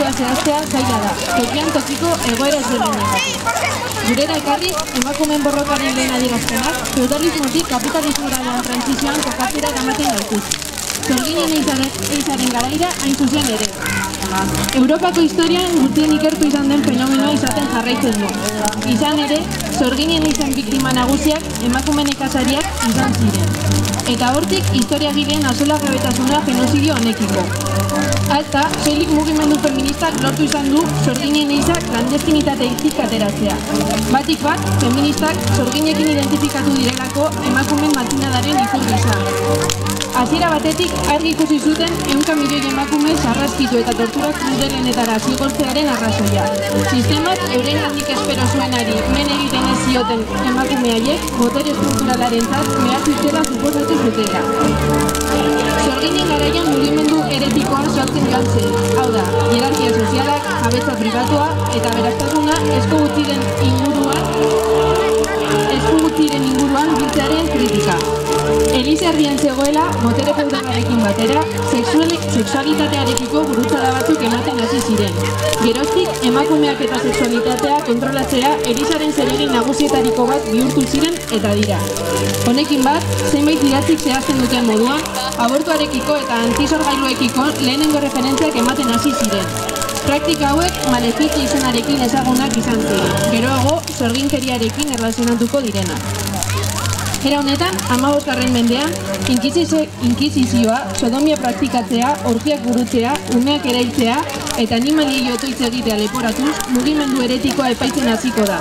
publikoa zehaztea zaila da, tokian tokiko egoera ezberdinetan. Gurera ekarriz, emakumeen borrokaren lehen adierazpenak, feudalismotik kapitalismora doan trantsizioan kokatzera eramaten gaituz. Sorginen eizaren garaira hain zuzen ere. Europako historian gutien ikertu izan den fenomenoa izaten jarraitzen du. Izan ere, sorginen eizen biktima nagusiak emakume nekazariak izan ziren. Eta hortik historiagileen axolagabetasuna genozidio honekiko. Alta, soilik mugimendu feministak lortu izan du sorginen eiza klandestinitatetik ateratzea. Batik bat, feministak sorginekin identifikatu direlako emakumeen matxinadaren ikur gisa. Hasiera batetik argi ikusi zuten 100 milioi emakume sarraskitu eta torturak krudelenetara zigortzearen arrazoia. Sistemak eurengandik espero zuenari men egiten ez zioten emakume haiek botere estrukturalentzat mehatxu zela suposatu zutela. Sorginen garaian mugimendu heretikoan sortzen joan zen, hau da, hierarkia sozialak, jabetza pribatua eta beraztasuna esku gutxiren inguruan biltzearen kritika. Elizerdian zegoela, botere feudalarekin batera, sexualitatearekiko gurutzada batzuk ematen hasi ziren. Geroztik, emakumeak eta sexualitatea kontrolatzea Elizaren zeregin nagusietariko bat bihurtu ziren eta dira. Honekin bat, zenbait idatzik zehazten duten moduan, abortuarekiko eta antisorgailuekiko lehenengo referentziak ematen hasi ziren. Praktika hauek Malefici izenarekin ezagunak izan ziren, geroago sorginkeriarekin erlazionatuko direna. Era honetan, 15. mendean, inkisizioa, sodomia praktikatzea, orgiak burutzea, umeak erailtzea eta animaliei otoitz egitea leporatuz, mugimendu heretikoa epaitzen hasiko da.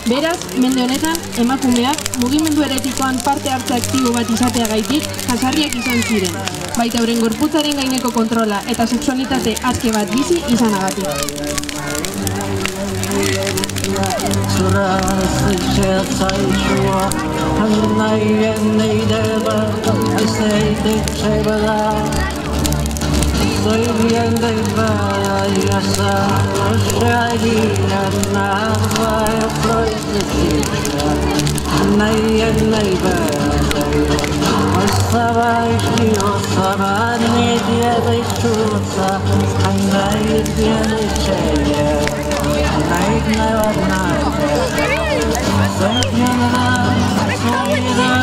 Beraz, mende honetan, emakumeak mugimendu heretikoan parte hartze aktibo bat izateagaitik jasarriak izan ziren, baita euren gorputzaren gaineko kontrola eta sexualitate aske bat bizi izanagatik. Soy bien de vayasa, Australia, Nava, Proizdestica, Naiva, Osava, Osava, Nidia, Vishutsa, Naidia, Nichaya, Naidna, Soyana, Soyana, Soyana,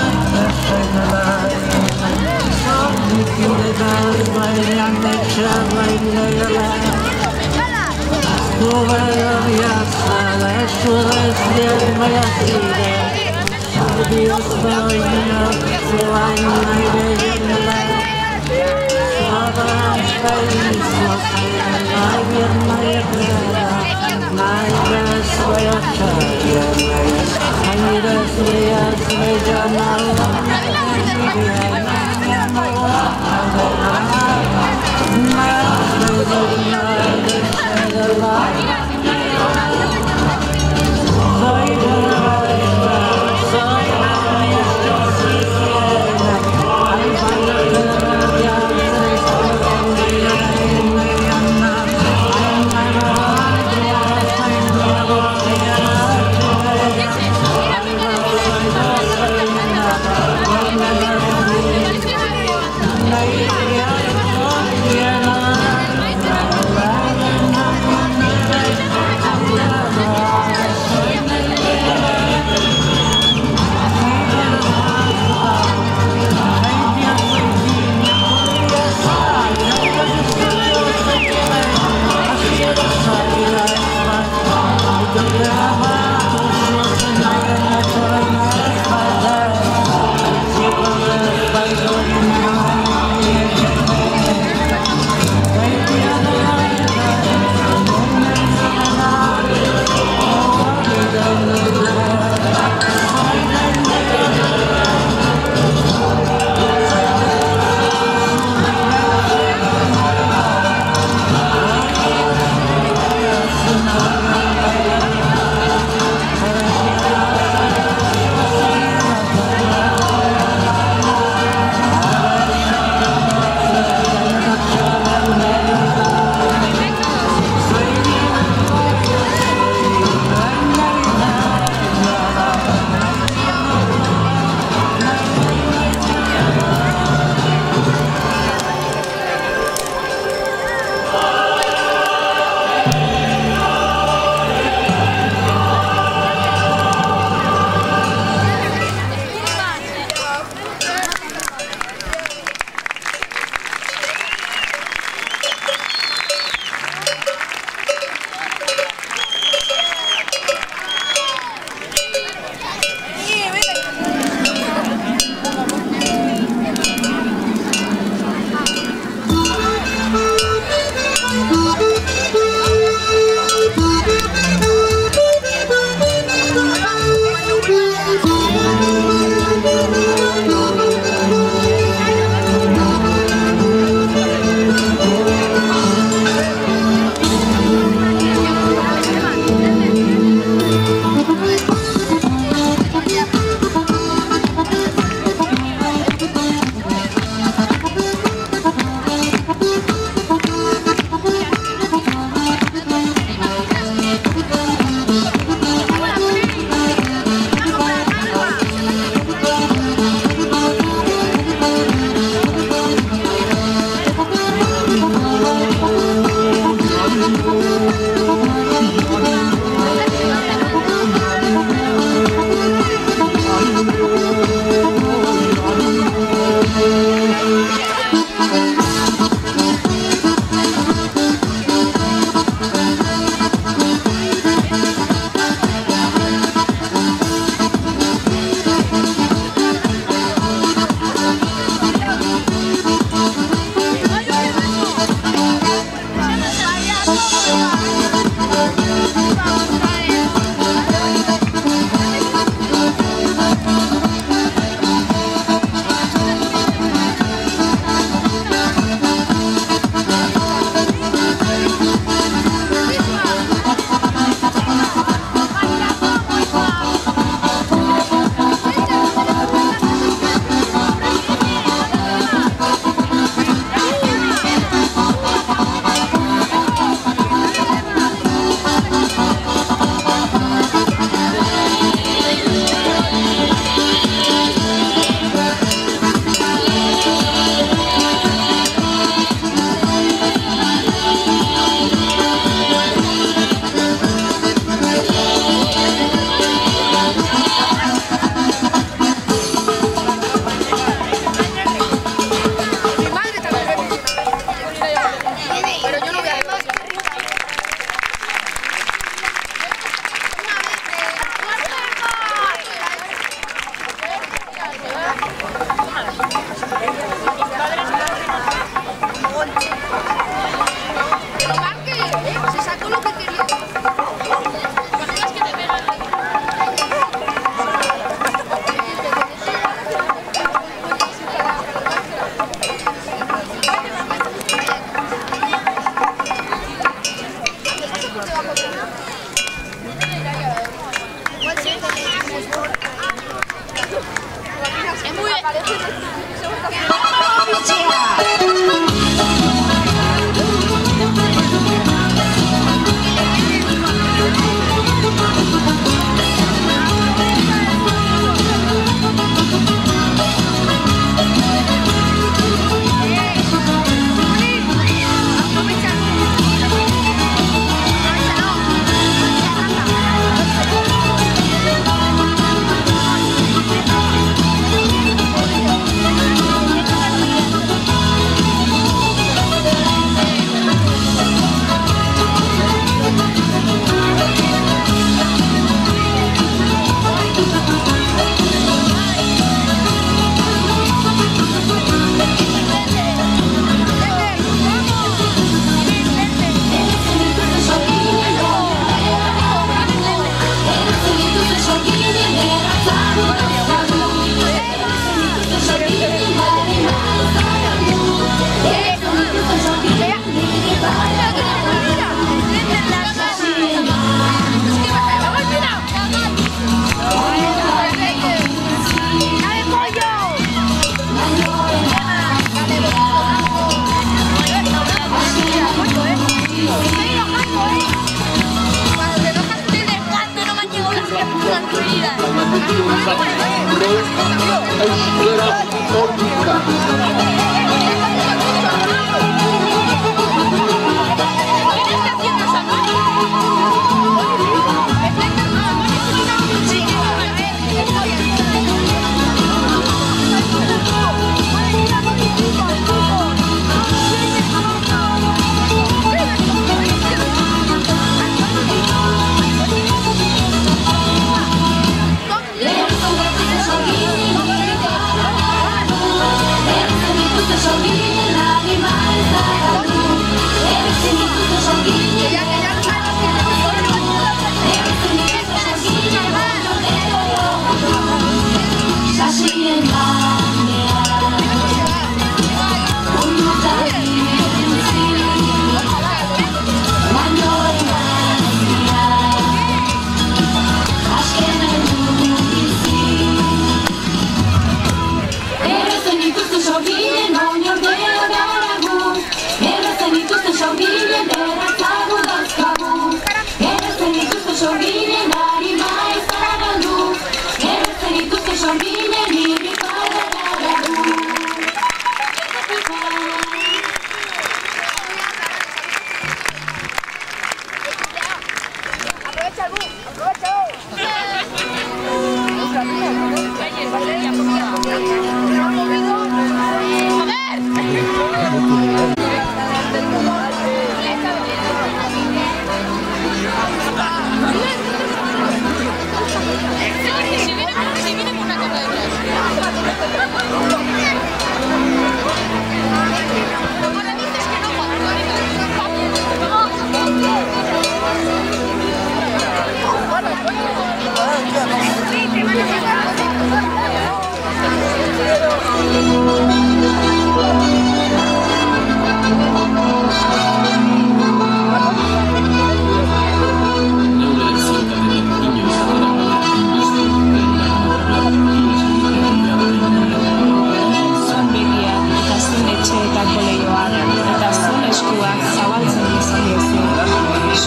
Show me.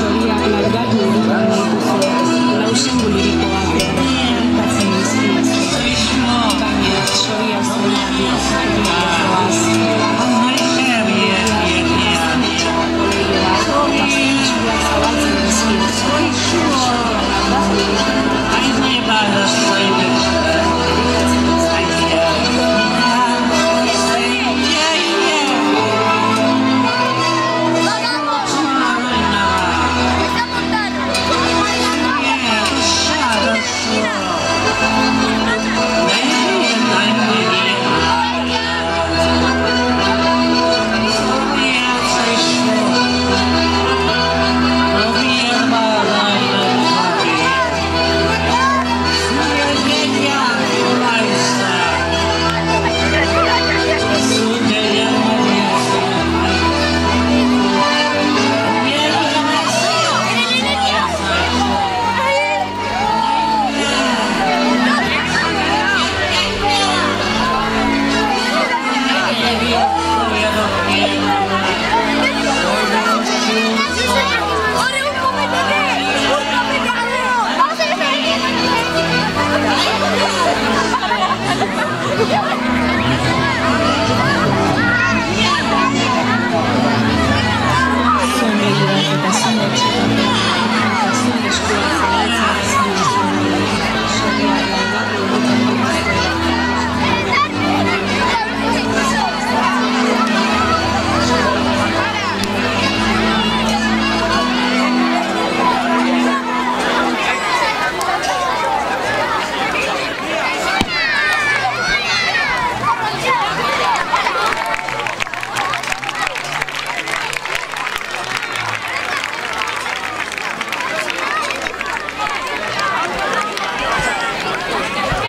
Txori